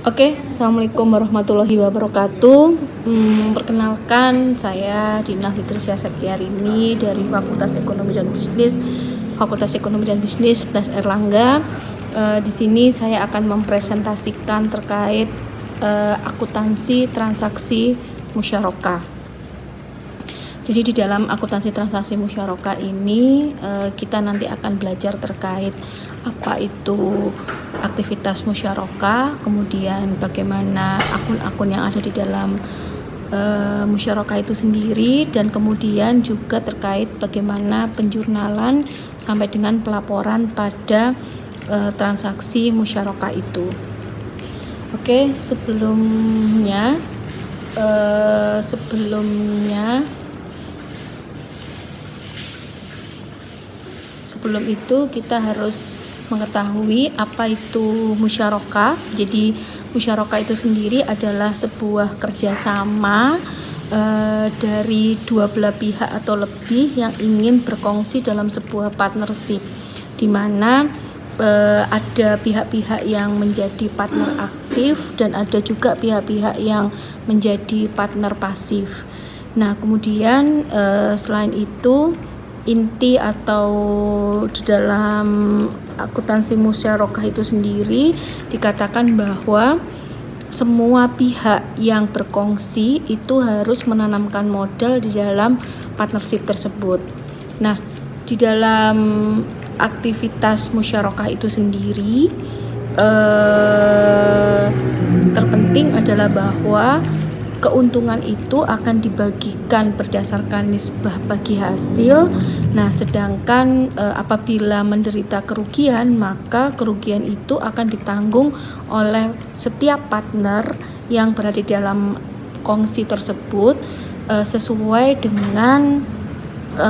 Oke, Assalamualaikum warahmatullahi wabarakatuh. Perkenalkan, saya Dina Fitri Septiarini dari Fakultas Ekonomi dan Bisnis, Universitas Airlangga. Di sini saya akan mempresentasikan terkait akuntansi transaksi musyarakah. Jadi di dalam akuntansi transaksi musyarakah ini kita nanti akan belajar terkait apa itu aktivitas musyarakah, kemudian bagaimana akun-akun yang ada di dalam musyarakah itu sendiri, dan kemudian juga terkait bagaimana penjurnalan sampai dengan pelaporan pada transaksi musyarakah itu. Oke, sebelum itu kita harus mengetahui apa itu musyarakah. Jadi musyarakah itu sendiri adalah sebuah kerjasama dari dua belah pihak atau lebih yang ingin berkongsi dalam sebuah partnership, di mana ada pihak-pihak yang menjadi partner aktif dan ada juga pihak-pihak yang menjadi partner pasif. Nah, kemudian selain itu, inti atau di dalam akuntansi musyarakah itu sendiri dikatakan bahwa semua pihak yang berkongsi itu harus menanamkan modal di dalam partnership tersebut. Nah, di dalam aktivitas musyarakah itu sendiri terpenting adalah bahwa keuntungan itu akan dibagikan berdasarkan nisbah bagi hasil. Nah, sedangkan apabila menderita kerugian, maka kerugian itu akan ditanggung oleh setiap partner yang berada di dalam kongsi tersebut sesuai dengan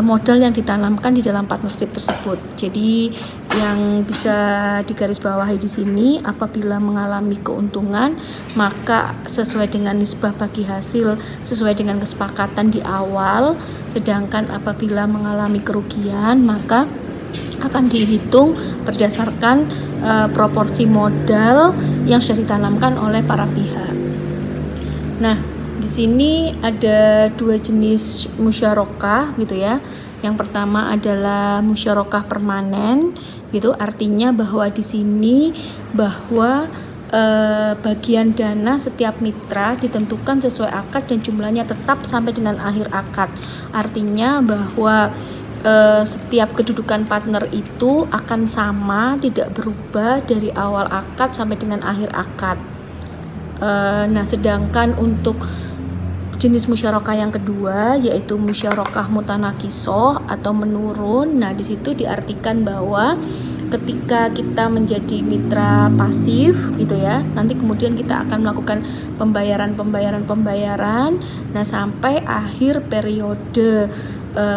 modal yang ditanamkan di dalam partnership tersebut. Jadi yang bisa digarisbawahi di sini, apabila mengalami keuntungan maka sesuai dengan nisbah bagi hasil, sesuai dengan kesepakatan di awal. Sedangkan apabila mengalami kerugian maka akan dihitung berdasarkan proporsi modal yang sudah ditanamkan oleh para pihak. Nah, di sini ada dua jenis musyarakah gitu ya. Yang pertama adalah musyarakah permanen gitu, artinya bahwa di sini bahwa bagian dana setiap mitra ditentukan sesuai akad dan jumlahnya tetap sampai dengan akhir akad. Artinya bahwa setiap kedudukan partner itu akan sama, tidak berubah dari awal akad sampai dengan akhir akad. Nah, sedangkan untuk jenis musyarakah yang kedua yaitu musyarakah mutanakisoh atau menurun. Nah, di situ diartikan bahwa ketika kita menjadi mitra pasif gitu ya, nanti kemudian kita akan melakukan pembayaran. Nah, sampai akhir periode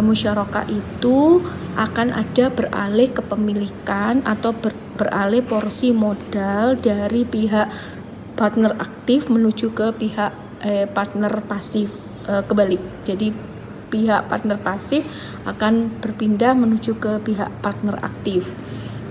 musyarakah itu akan ada beralih kepemilikan atau beralih porsi modal dari pihak partner aktif menuju ke pihak partner pasif, kebalik. Jadi pihak partner pasif akan berpindah menuju ke pihak partner aktif.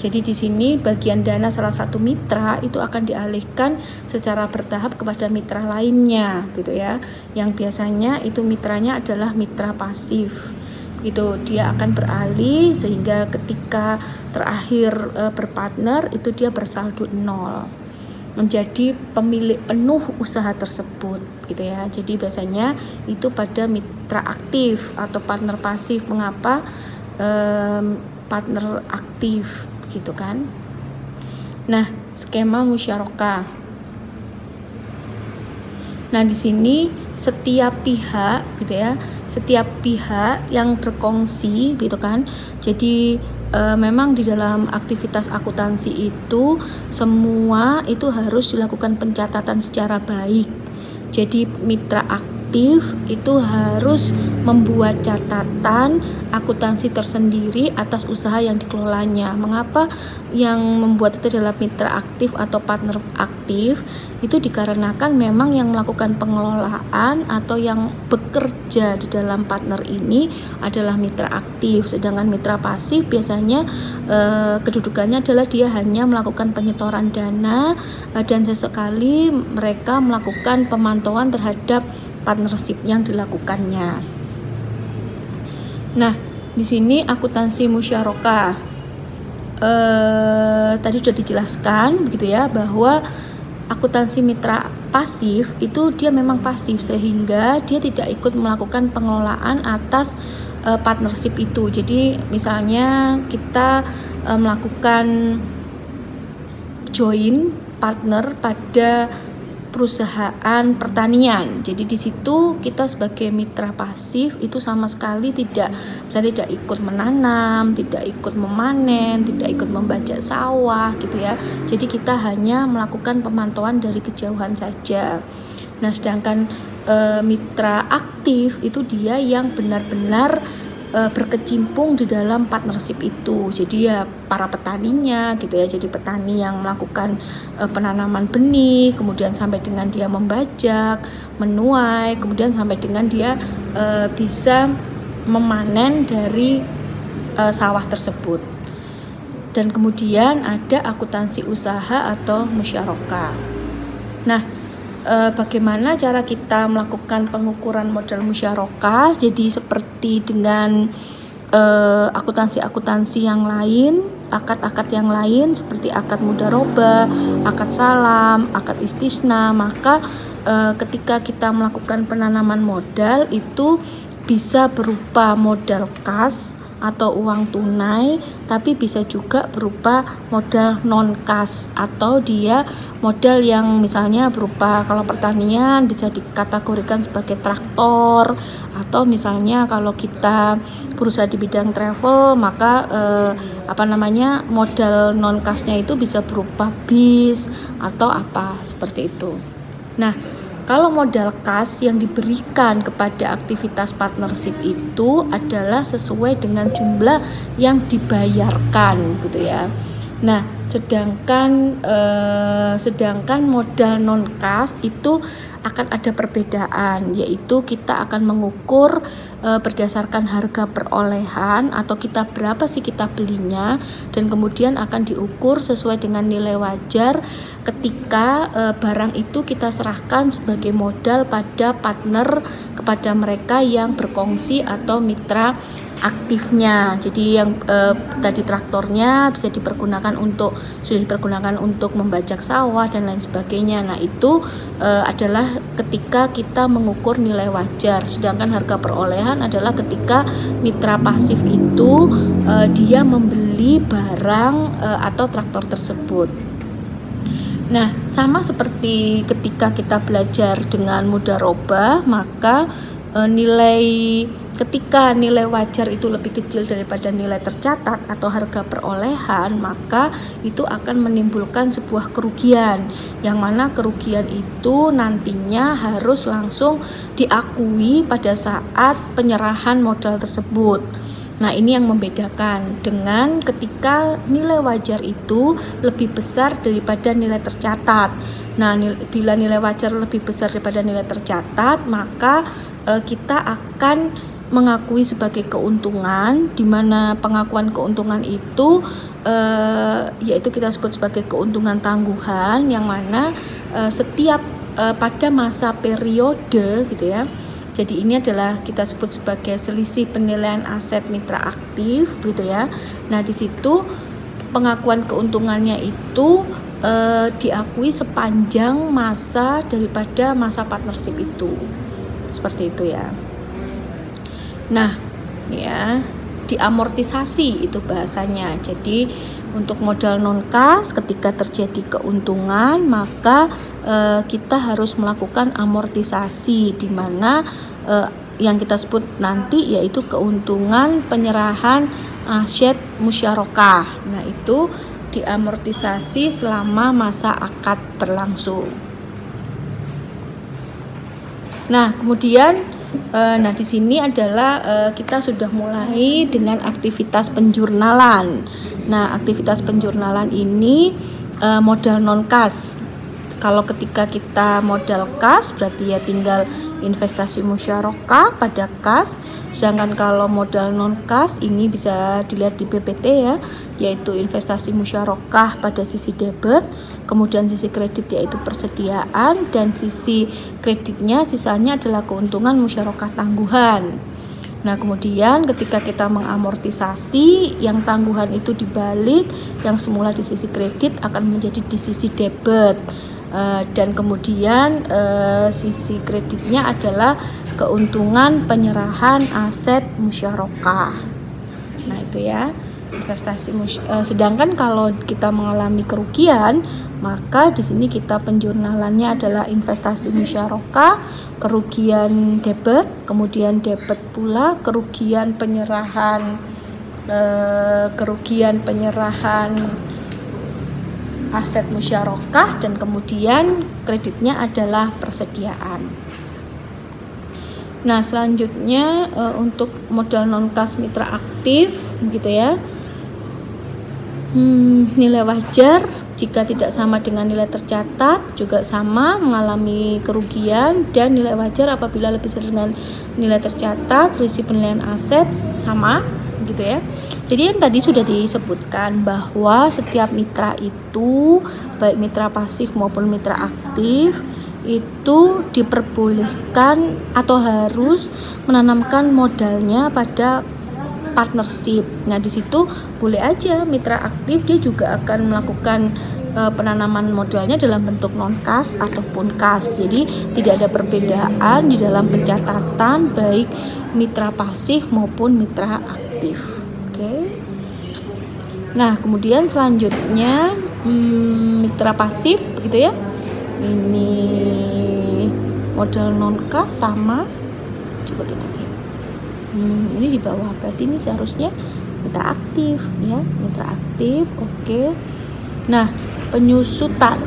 Jadi di sini bagian dana salah satu mitra itu akan dialihkan secara bertahap kepada mitra lainnya gitu ya. Yang biasanya itu mitranya adalah mitra pasif. Gitu, dia akan beralih sehingga ketika terakhir berpartner itu dia bersaldo 0, menjadi pemilik penuh usaha tersebut gitu ya. Jadi biasanya itu pada mitra aktif atau partner pasif. Mengapa partner aktif gitu kan? Nah, skema musyarakah. Nah, di sini setiap pihak gitu ya, setiap pihak yang berkongsi gitu kan. Jadi memang di dalam aktivitas akuntansi itu semua itu harus dilakukan pencatatan secara baik. Jadi mitra aktif itu harus membuat catatan akuntansi tersendiri atas usaha yang dikelolanya. Mengapa yang membuat itu adalah mitra aktif atau partner aktif? Itu dikarenakan memang yang melakukan pengelolaan atau yang bekerja di dalam partner ini adalah mitra aktif, sedangkan mitra pasif biasanya kedudukannya adalah dia hanya melakukan penyetoran dana dan sesekali mereka melakukan pemantauan terhadap partnership yang dilakukannya. Nah, di sini akuntansi musyarakah tadi sudah dijelaskan begitu ya, bahwa akuntansi mitra pasif itu dia memang pasif sehingga dia tidak ikut melakukan pengelolaan atas partnership itu. Jadi misalnya kita melakukan join partner pada perusahaan pertanian. Jadi di situ kita sebagai mitra pasif itu sama sekali tidak ikut menanam, tidak ikut memanen, tidak ikut membajak sawah gitu ya. Jadi kita hanya melakukan pemantauan dari kejauhan saja. Nah, sedangkan mitra aktif itu dia yang benar-benar berkecimpung di dalam partnership itu. Jadi ya para petaninya gitu ya. Jadi petani yang melakukan penanaman benih, kemudian sampai dengan dia membajak, menuai, kemudian sampai dengan dia bisa memanen dari sawah tersebut. Dan kemudian ada akuntansi usaha atau musyarakah. Nah, bagaimana cara kita melakukan pengukuran modal musyarakah? Jadi seperti dengan akuntansi yang lain, akad-akad yang lain seperti akad mudharabah, akad salam, akad istisna, maka ketika kita melakukan penanaman modal itu bisa berupa modal kas atau uang tunai, tapi bisa juga berupa modal non kas atau dia modal yang misalnya berupa, kalau pertanian bisa dikategorikan sebagai traktor, atau misalnya kalau kita berusaha di bidang travel maka modal non kasnya itu bisa berupa bis atau apa seperti itu. Nah, kalau modal kas yang diberikan kepada aktivitas partnership itu adalah sesuai dengan jumlah yang dibayarkan gitu ya. Nah, sedangkan modal non kas itu akan ada perbedaan, yaitu kita akan mengukur berdasarkan harga perolehan atau kita berapa sih kita belinya, dan kemudian akan diukur sesuai dengan nilai wajar ketika barang itu kita serahkan sebagai modal pada partner, kepada mereka yang berkongsi atau mitra aktifnya. Jadi yang tadi traktornya sudah dipergunakan untuk membajak sawah dan lain sebagainya. Nah, itu adalah ketika kita mengukur nilai wajar. Sedangkan harga perolehan adalah ketika mitra pasif itu dia membeli barang atau traktor tersebut. Nah, sama seperti ketika kita belajar dengan mudharabah, maka ketika nilai wajar itu lebih kecil daripada nilai tercatat atau harga perolehan, maka itu akan menimbulkan sebuah kerugian, yang mana kerugian itu nantinya harus langsung diakui pada saat penyerahan modal tersebut. Nah, ini yang membedakan dengan ketika nilai wajar itu lebih besar daripada nilai tercatat. Nah, bila nilai wajar lebih besar daripada nilai tercatat, maka kita akan mengakui sebagai keuntungan, di mana pengakuan keuntungan itu yaitu kita sebut sebagai keuntungan tangguhan, yang mana setiap pada masa periode gitu ya. Jadi ini adalah kita sebut sebagai selisih penilaian aset mitra aktif gitu ya. Nah, di situ pengakuan keuntungannya itu diakui sepanjang masa daripada masa partnership itu. Seperti itu ya. Nah, ya, diamortisasi itu bahasanya. Jadi untuk modal non kas ketika terjadi keuntungan, maka kita harus melakukan amortisasi, di mana yang kita sebut nanti yaitu keuntungan penyerahan aset musyarakah. Nah, itu diamortisasi selama masa akad berlangsung. Nah, kemudian di sini adalah kita sudah mulai dengan aktivitas penjurnalan. Nah, aktivitas penjurnalan ini modal non kas. Kalau ketika kita modal kas berarti ya tinggal investasi musyarakah pada kas. Sedangkan kalau modal non kas ini bisa dilihat di PPT ya, yaitu investasi musyarakah pada sisi debit, kemudian sisi kredit yaitu persediaan, dan sisi kreditnya sisanya adalah keuntungan musyarakah tangguhan. Nah, kemudian ketika kita mengamortisasi, yang tangguhan itu dibalik, yang semula di sisi kredit akan menjadi di sisi debit. Dan kemudian sisi kreditnya adalah keuntungan penyerahan aset musyarakah. Nah, itu ya investasi sedangkan kalau kita mengalami kerugian, maka di sini kita penjurnalannya adalah investasi musyarakah, kerugian debit, kemudian debit pula kerugian penyerahan aset musyarakah, dan kemudian kreditnya adalah persediaan. Nah, selanjutnya untuk modal non kas mitra aktif gitu ya. Nilai wajar jika tidak sama dengan nilai tercatat juga sama mengalami kerugian, dan nilai wajar apabila lebih besar dengan nilai tercatat, selisih penilaian aset sama gitu ya. Jadi yang tadi sudah disebutkan bahwa setiap mitra itu baik mitra pasif maupun mitra aktif itu diperbolehkan atau harus menanamkan modalnya pada partnership. Nah, di situ boleh aja mitra aktif dia juga akan melakukan penanaman modalnya dalam bentuk non kas ataupun kas. Jadi tidak ada perbedaan di dalam pencatatan baik mitra pasif maupun mitra aktif. Nah, kemudian selanjutnya mitra pasif gitu ya. Ini modal non kas sama, coba kita lihat. Ini di bawah, berarti ini seharusnya mitra aktif ya, mitra aktif. Oke. Nah, penyusutan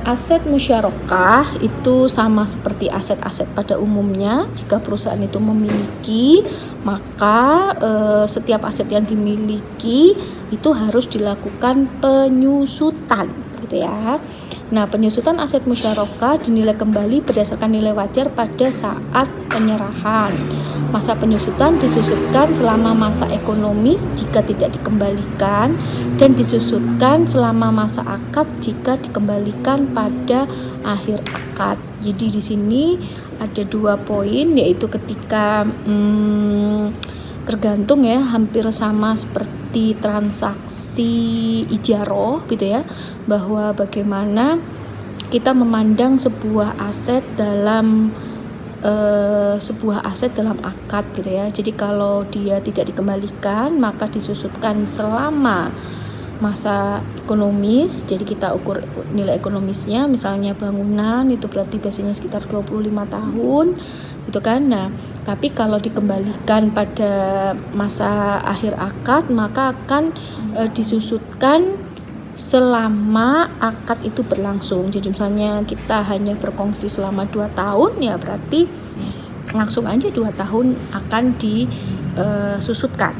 aset musyarakah itu sama seperti aset-aset pada umumnya. Jika perusahaan itu memiliki, maka setiap aset yang dimiliki itu harus dilakukan penyusutan gitu ya. Nah, penyusutan aset musyarakah dinilai kembali berdasarkan nilai wajar pada saat penyerahan. Masa penyusutan disusutkan selama masa ekonomis jika tidak dikembalikan, dan disusutkan selama masa akad jika dikembalikan pada akhir akad. Jadi di sini ada 2 poin, yaitu ketika tergantung ya, hampir sama seperti transaksi ijaroh gitu ya, bahwa bagaimana kita memandang sebuah aset dalam akad gitu ya. Jadi kalau dia tidak dikembalikan maka disusutkan selama masa ekonomis. Jadi kita ukur nilai ekonomisnya, misalnya bangunan itu berarti biasanya sekitar 25 tahun gitu kan. Nah, tapi kalau dikembalikan pada masa akhir akad maka akan disusutkan selama akad itu berlangsung. Jadi misalnya kita hanya berkongsi selama 2 tahun ya berarti langsung aja 2 tahun akan disusutkan.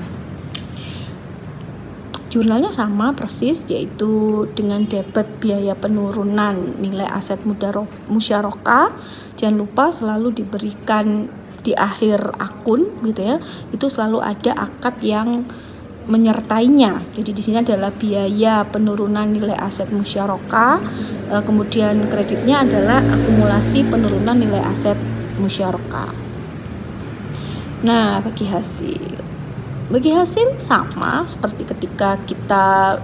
Jurnalnya sama persis, yaitu dengan debit biaya penurunan nilai aset musyarakah. Jangan lupa selalu diberikan di akhir akun gitu ya, itu selalu ada akad yang menyertainya. Jadi di sini adalah biaya penurunan nilai aset musyarakah, kemudian kreditnya adalah akumulasi penurunan nilai aset musyarakah. Nah, bagi hasil sama seperti ketika kita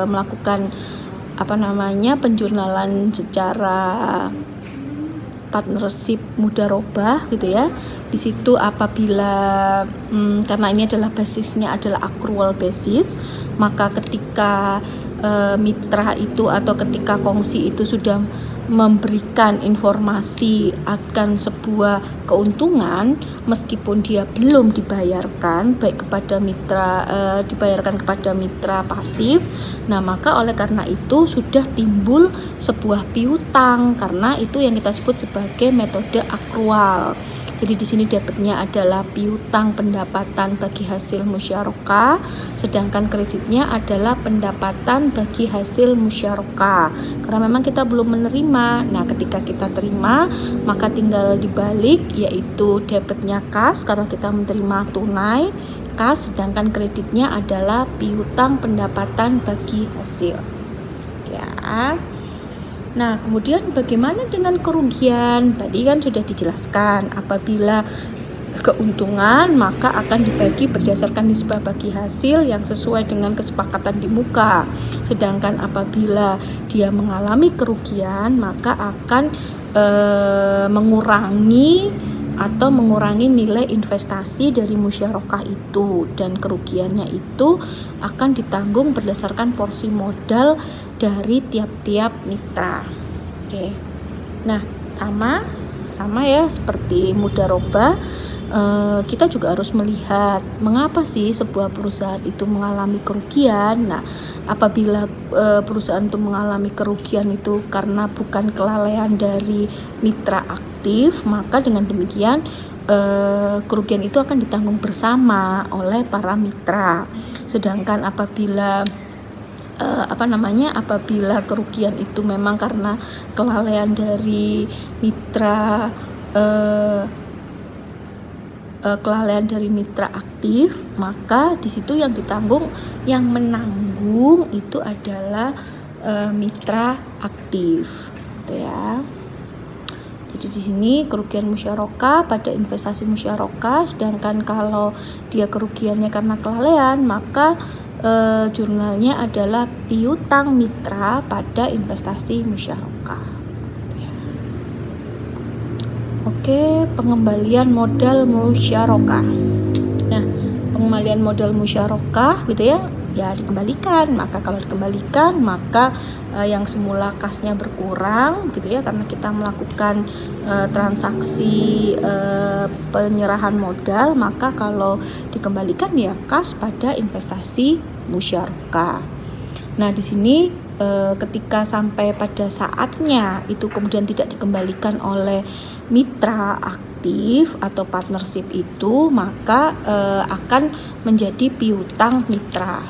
melakukan penjurnalan secara partnership mudharabah gitu ya. Di situ apabila karena ini adalah basisnya adalah accrual basis, maka ketika mitra itu atau ketika kongsi itu sudah memberikan informasi akan sebuah keuntungan meskipun dia belum dibayarkan baik kepada mitra dibayarkan kepada mitra pasif. Nah, maka oleh karena itu sudah timbul sebuah piutang karena itu yang kita sebut sebagai metode akrual. Jadi di sini debitnya adalah piutang pendapatan bagi hasil musyarakah, sedangkan kreditnya adalah pendapatan bagi hasil musyarakah. Karena memang kita belum menerima. Nah, ketika kita terima, maka tinggal dibalik, yaitu debitnya kas karena kita menerima tunai kas, sedangkan kreditnya adalah piutang pendapatan bagi hasil. Ya. Nah, kemudian bagaimana dengan kerugian? Tadi kan sudah dijelaskan, apabila keuntungan maka akan dibagi berdasarkan nisbah bagi hasil yang sesuai dengan kesepakatan di muka. Sedangkan apabila dia mengalami kerugian maka akan mengurangi nilai investasi dari musyarakah itu, dan kerugiannya itu akan ditanggung berdasarkan porsi modal dari tiap-tiap mitra. Oke. Nah, sama ya seperti mudharabah, kita juga harus melihat mengapa sih sebuah perusahaan itu mengalami kerugian. Nah, apabila perusahaan itu mengalami kerugian itu karena bukan kelalaian dari mitra aktif, maka dengan demikian kerugian itu akan ditanggung bersama oleh para mitra. Sedangkan apabila kerugian itu memang karena kelalaian dari mitra aktif, maka di situ yang menanggung itu adalah mitra aktif, gitu ya. Jadi di sini kerugian musyarakah pada investasi musyarakah, sedangkan kalau dia kerugiannya karena kelalaian, maka jurnalnya adalah piutang mitra pada investasi musyarakah. Oke, pengembalian modal musyarakah. Nah, pengembalian modal musyarakah gitu ya dikembalikan. Maka kalau dikembalikan, maka yang semula kasnya berkurang gitu ya, karena kita melakukan transaksi penyerahan modal, maka kalau dikembalikan ya kas pada investasi musyarakah. Nah, di sini ketika sampai pada saatnya itu kemudian tidak dikembalikan oleh mitra aktif atau partnership itu, maka akan menjadi piutang mitra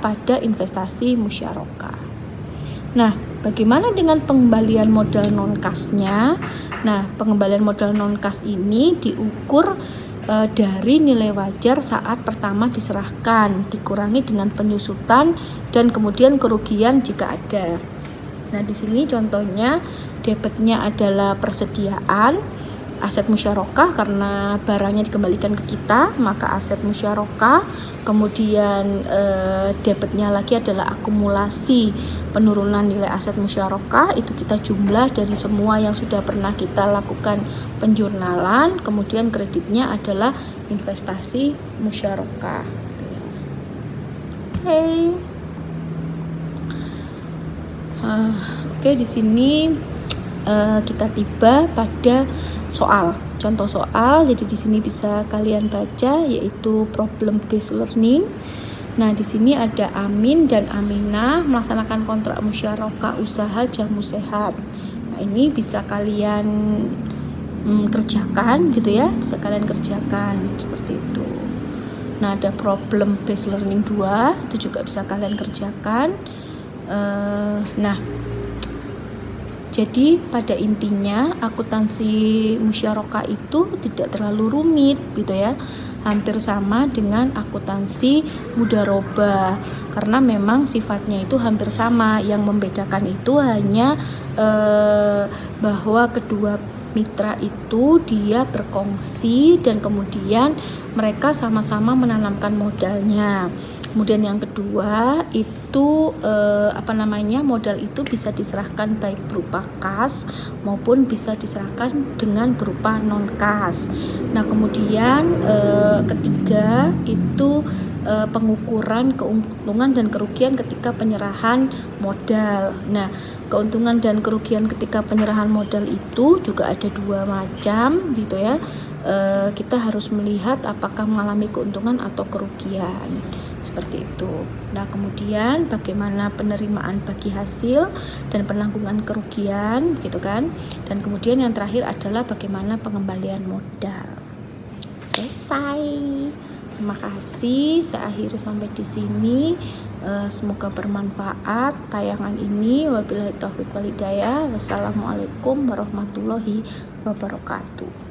pada investasi musyarakah. Nah, bagaimana dengan pengembalian modal non-kasnya? Nah, pengembalian modal non-kas ini diukur dari nilai wajar saat pertama diserahkan, dikurangi dengan penyusutan dan kemudian kerugian jika ada. Nah, di sini contohnya debitnya adalah persediaan aset musyarakah karena barangnya dikembalikan ke kita, maka aset musyarakah. Kemudian debitnya lagi adalah akumulasi penurunan nilai aset musyarakah, itu kita jumlah dari semua yang sudah pernah kita lakukan penjurnalan. Kemudian kreditnya adalah investasi musyarakah. Oke, di sini kita tiba pada contoh soal. Jadi di sini bisa kalian baca, yaitu problem based learning. Nah, di sini ada Amin dan Aminah melaksanakan kontrak musyarakah usaha jamu sehat. Nah, ini bisa kalian kerjakan gitu ya, bisa kalian kerjakan seperti itu. Nah, ada problem based learning 2, itu juga bisa kalian kerjakan. Jadi pada intinya akuntansi musyarakah itu tidak terlalu rumit gitu ya, hampir sama dengan akuntansi mudharabah karena memang sifatnya itu hampir sama. Yang membedakan itu hanya bahwa kedua mitra itu dia berkongsi dan kemudian mereka sama-sama menanamkan modalnya. Kemudian yang kedua itu modal itu bisa diserahkan baik berupa kas maupun bisa diserahkan dengan berupa non kas. Nah, kemudian ketiga itu pengukuran keuntungan dan kerugian ketika penyerahan modal. Nah, keuntungan dan kerugian ketika penyerahan modal itu juga ada dua macam gitu ya. Kita harus melihat apakah mengalami keuntungan atau kerugian, seperti itu. Nah, kemudian bagaimana penerimaan bagi hasil dan penanggungan kerugian gitu kan. Dan kemudian yang terakhir adalah bagaimana pengembalian modal. Selesai. Terima kasih. Saya akhiri sampai di sini. Semoga bermanfaat tayangan ini. Wabillahi taufiq wal hidayah. Wassalamualaikum warahmatullahi wabarakatuh.